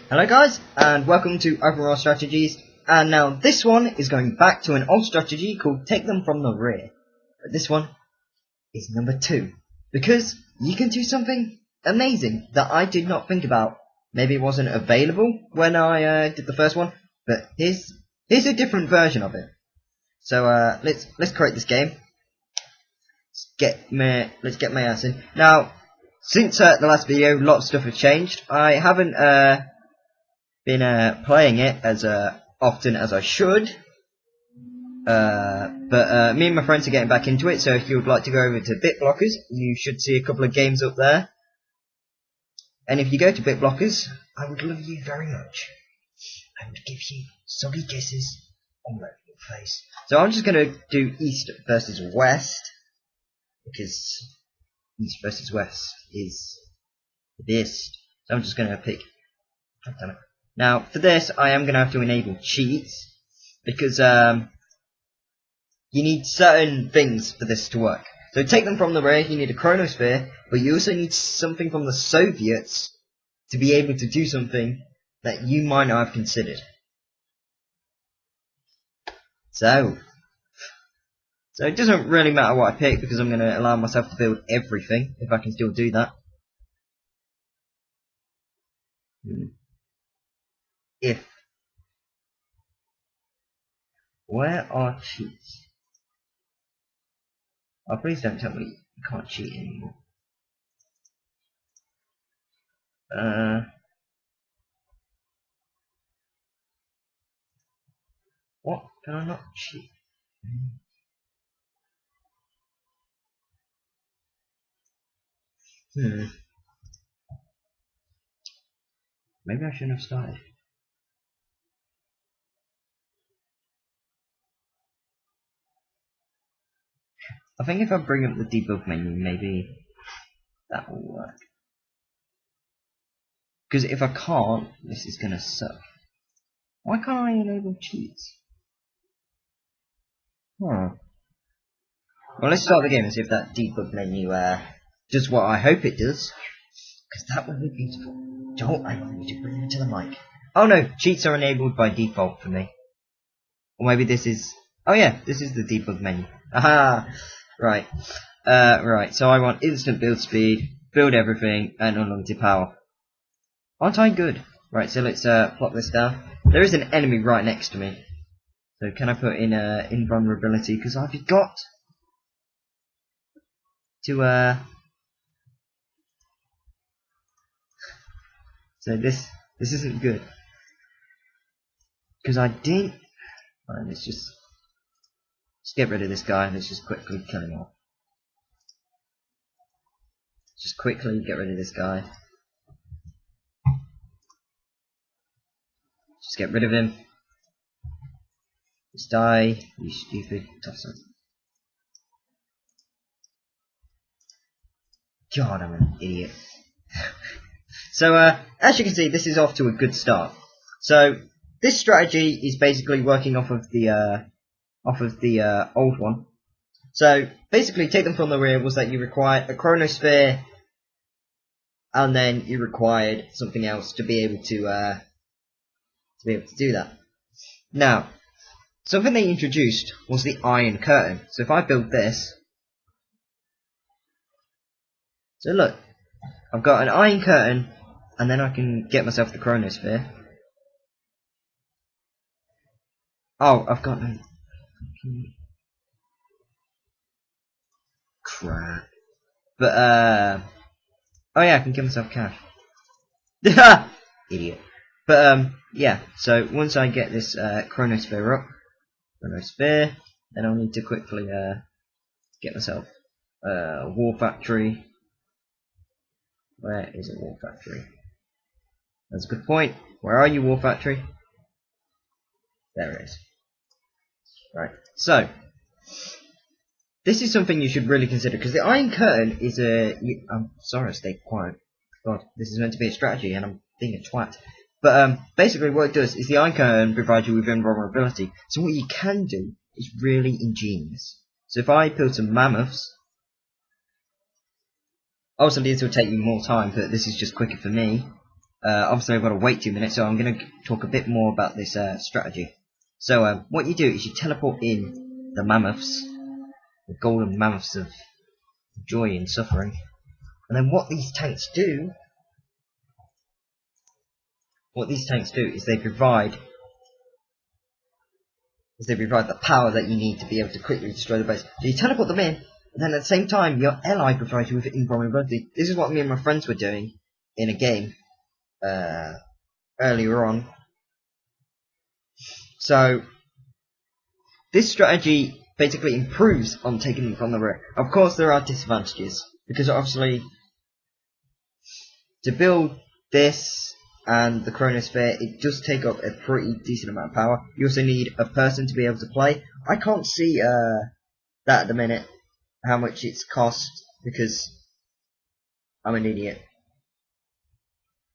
Hello guys, and welcome to OpenRA Strategies, and now this one is going back to an old strategy called Take Them From the Rear. But this one is number 2, because you can do something amazing that I did not think about. Maybe it wasn't available when I did the first one, but here's a different version of it. So let's create this game. Let's get my ass in. Now, since the last video, a lot of stuff has changed. I haven't been playing it as often as I should, but me and my friends are getting back into it. So if you would like to go over to BitBlockers, you should see a couple of games up there. And if you go to BitBlockers, I would love you very much. I would give you soggy kisses on your face. So I'm just gonna do East versus West, because East versus West is the best. So I'm just gonna pick. Now, for this, I am going to have to enable cheats, because you need certain things for this to work. So Take Them From the Rear, you need a chronosphere, but you also need something from the Soviets to be able to do something that you might not have considered. So it doesn't really matter what I pick, because I'm going to allow myself to build everything, if I can still do that. Where are cheats? Oh, please don't tell me you can't cheat anymore. What? Can I not cheat? Maybe I shouldn't have started. I think if I bring up the debug menu, maybe that will work. Because if I can't, this is gonna suck. Why can't I enable cheats? Well, let's start the game and see if that debug menu does what I hope it does. Because that would be beautiful. Don't I want you to bring it to the mic? Oh no, cheats are enabled by default for me. Or maybe this is... Oh yeah, this is the debug menu. Aha! Right. Right, so I want instant build speed, build everything, and unlimited power. Aren't I good? Right, so let's plot this down. There is an enemy right next to me. So can I put in invulnerability? Because I forgot to So this isn't good. Because I didn't... Alright, let's just get rid of this guy. Let's just quickly kill him off. Just quickly get rid of this guy. Just get rid of him. Just die, you stupid tosser. God, I'm an idiot. So, as you can see, this is off to a good start. So, this strategy is basically working off of the old one. So, basically, Take Them From the Rear was that you required a chronosphere, and then you required something else to be able to do that. Now, something they introduced was the Iron Curtain. So if I build this, so look, I've got an Iron Curtain, and then I can get myself the chronosphere. Oh, I've got no... crap. But, oh yeah, I can give myself cash. Idiot. But, yeah, so once I get this chronosphere up, then I'll need to quickly get myself a war factory. Where is a war factory? That's a good point. Where are you, war factory? There it is. Right, so this is something you should really consider, because the Iron Curtain is a... I'm sorry I stayed quiet. God, this is meant to be a strategy and I'm being a twat. But basically what it does is the Iron Curtain provides you with invulnerability. So what you can do is really ingenious. So if I build some mammoths... Obviously this will take you more time, but this is just quicker for me. obviously I've got to wait 2 minutes, so I'm going to talk a bit more about this strategy. So what you do is you teleport in the mammoths, the golden mammoths of joy and suffering, and then what these tanks do is they provide the power that you need to be able to quickly destroy the base. So you teleport them in, and then at the same time your ally provides you with invulnerability. This is what me and my friends were doing in a game earlier on. So this strategy basically improves on taking them from the rear. Of course there are disadvantages, because obviously to build this and the Chronosphere, it does take up a pretty decent amount of power. You also need a person to be able to play. I can't see that at the minute, how much it's cost, because I'm an idiot.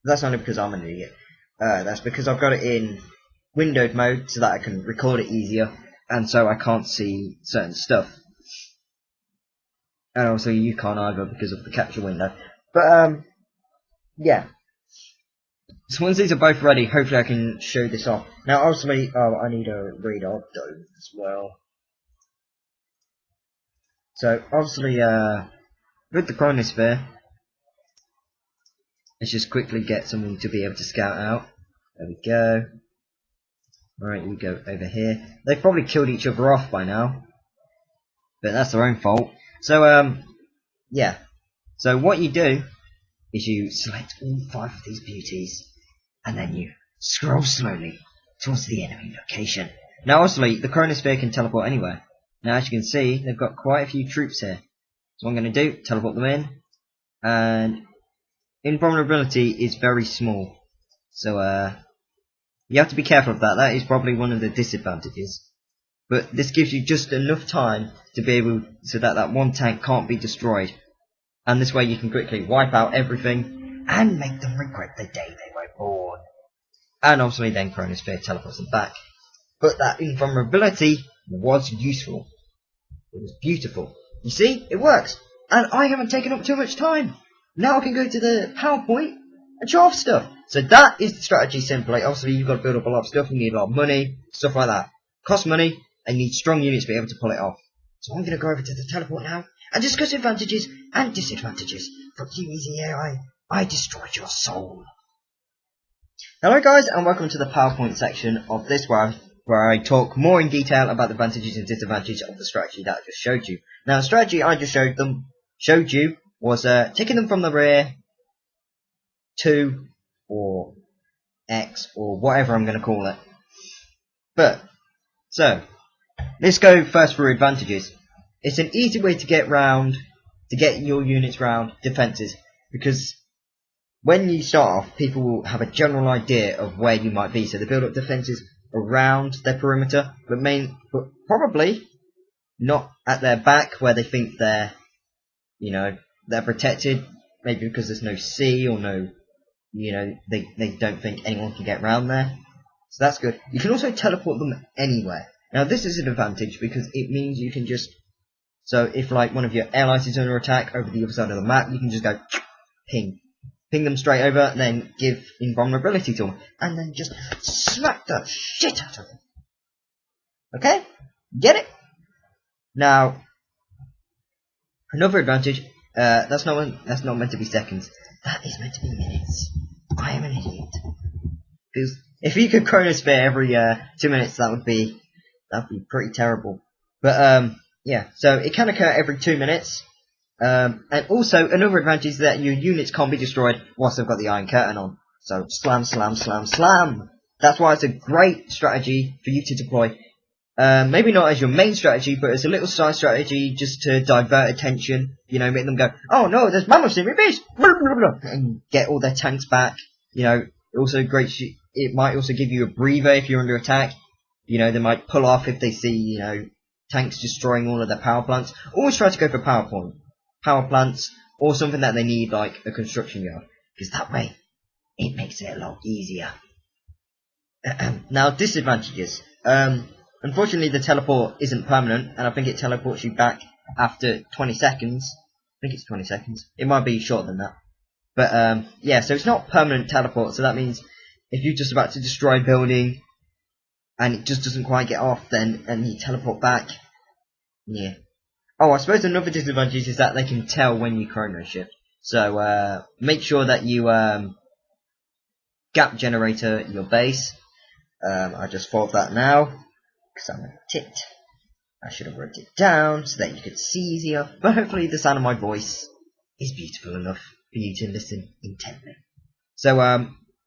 That's only because I'm an idiot. That's because I've got it in windowed mode so that I can record it easier, and so I can't see certain stuff. And also you can't either because of the capture window. But yeah. So once these are both ready, hopefully I can show this off. Now obviously, I need a radar dome as well. So obviously, with the Chronosphere, let's just quickly get something to be able to scout out. There we go. Alright, we go over here. They've probably killed each other off by now, but that's their own fault. So yeah. So what you do is you select all 5 of these beauties, and then you scroll slowly towards the enemy location. Now obviously the Chronosphere can teleport anywhere. Now as you can see, they've got quite a few troops here. So what I'm going to do, teleport them in, and invulnerability is very small. So you have to be careful of that. That is probably one of the disadvantages. But this gives you just enough time to be able, so that that one tank can't be destroyed. And this way you can quickly wipe out everything and make them regret the day they were born. And obviously then Chronosphere teleports them back. But that invulnerability was useful. It was beautiful. You see, it works. And I haven't taken up too much time. Now I can go to the PowerPoint and show off stuff. So that is the strategy simply. Obviously you've got to build up a lot of stuff, you need a lot of money, stuff like that. Cost money, and you need strong units to be able to pull it off. So I'm going to go over to the teleport now and discuss advantages and disadvantages. Fuck you, easy AI. I destroyed your soul. Hello guys, and welcome to the PowerPoint section of this where I talk more in detail about the advantages and disadvantages of the strategy that I just showed you. Now the strategy I just showed you was taking them from the rear, 2 or X or whatever I'm going to call it. But so let's go first for advantages. It's an easy way to get your units round defences, because when you start off, people will have a general idea of where you might be, so they build up defences around their perimeter, but probably not at their back where they think they're protected, maybe because there's no sea or no, they don't think anyone can get around there. So that's good. You can also teleport them anywhere. Now this is an advantage because it means you can just, so if like one of your allies is under attack over the other side of the map, you can just go ping them straight over, and then give invulnerability to them, and then just smack the shit out of them. Okay? Get it? Now, another advantage, that's not meant to be seconds. That is meant to be minutes. I am an idiot. Because if you could Chronosphere every 2 minutes, that would be pretty terrible. But yeah, so it can occur every 2 minutes. And also another advantage is that your units can't be destroyed whilst they've got the Iron Curtain on. So slam, slam, slam, slam. That's why it's a great strategy for you to deploy. Maybe not as your main strategy, but as a little side strategy just to divert attention. Make them go, oh no, there's mammoths in my base, and get all their tanks back. Also great. It might also give you a breather if you're under attack. They might pull off if they see tanks destroying all of their power plants. Always try to go for power plants, or something that they need, like a construction yard, because that way it makes it a lot easier. Now disadvantages. Unfortunately the teleport isn't permanent, and I think it teleports you back after 20 seconds. I think it's 20 seconds. It might be shorter than that. But yeah, so it's not permanent teleport, so that means if you're just about to destroy a building and it just doesn't quite get off, then and you teleport back. Yeah. Oh, I suppose another disadvantage is that they can tell when you chrono shift. So make sure that you gap generator your base. I just thought that now because I'm a tit. I should have wrote it down so that you could see easier. But hopefully the sound of my voice is beautiful enough for you to listen intently. So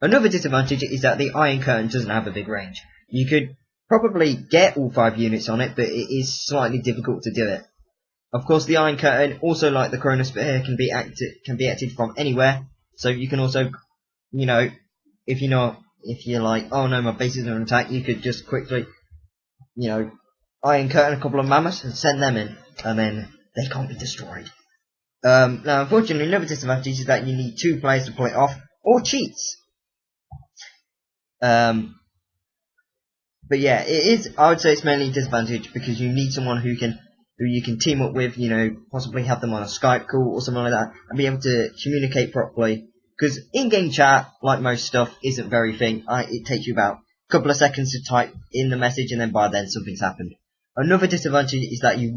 another disadvantage is that the Iron Curtain doesn't have a big range. You could probably get all 5 units on it, but it is slightly difficult to do it. Of course, the Iron Curtain, also like the Chronosphere, can be acted from anywhere. So you can also, you know, if you're like, oh no, my base is under attack, you could just quickly, you know, Iron Curtain a couple of mammoths and send them in, and then they can't be destroyed. Now, unfortunately, another disadvantage is that you need 2 players to pull it off, or cheats. But yeah, it is. I would say it's mainly a disadvantage because you need someone who you can team up with. You know, possibly have them on a Skype call or something like that, and be able to communicate properly. Because in-game chat, like most stuff, isn't very thing. It takes you about a couple of seconds to type in the message, and then by then something's happened. Another disadvantage is that you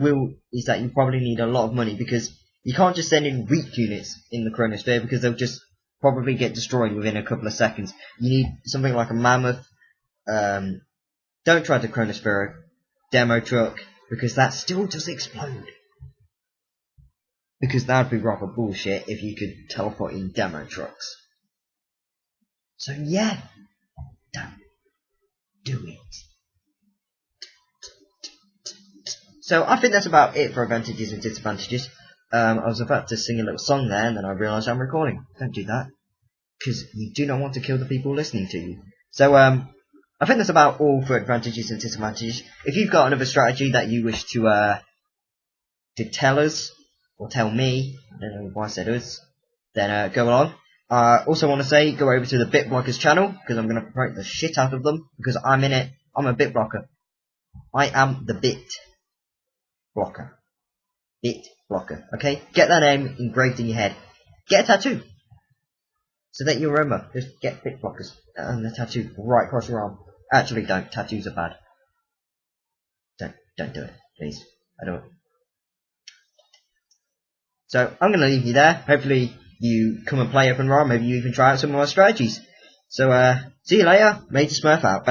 probably need a lot of money because you can't just send in weak units in the Chronosphere because they'll just probably get destroyed within a couple of seconds. You need something like a mammoth. Don't try to Chronosphere a demo truck because that still does explode. Because that would be rather bullshit if you could teleport in demo trucks. So yeah, don't do it. So I think that's about it for advantages and disadvantages. I was about to sing a little song there and then I realised I'm recording. Don't do that. Because you do not want to kill the people listening to you. So I think that's about all for advantages and disadvantages. If you've got another strategy that you wish to tell us, or tell me, I don't know why I said us, then go on. I also want to say, go over to the BitBlockers channel, because I'm going to promote the shit out of them, because I'm in it. I'm a BitBlocker. I am the Bit Blocker. Bit Blocker, okay? Get that name engraved in your head. Get a tattoo. So that you remember, just get BitBlockers and the tattoo right across your arm. Actually, don't. Tattoos are bad. Don't do it, please. I don't. So I'm going to leave you there. Hopefully you come and play OpenRA. Maybe you even try out some of my strategies. So see you later. MajorSmurf out.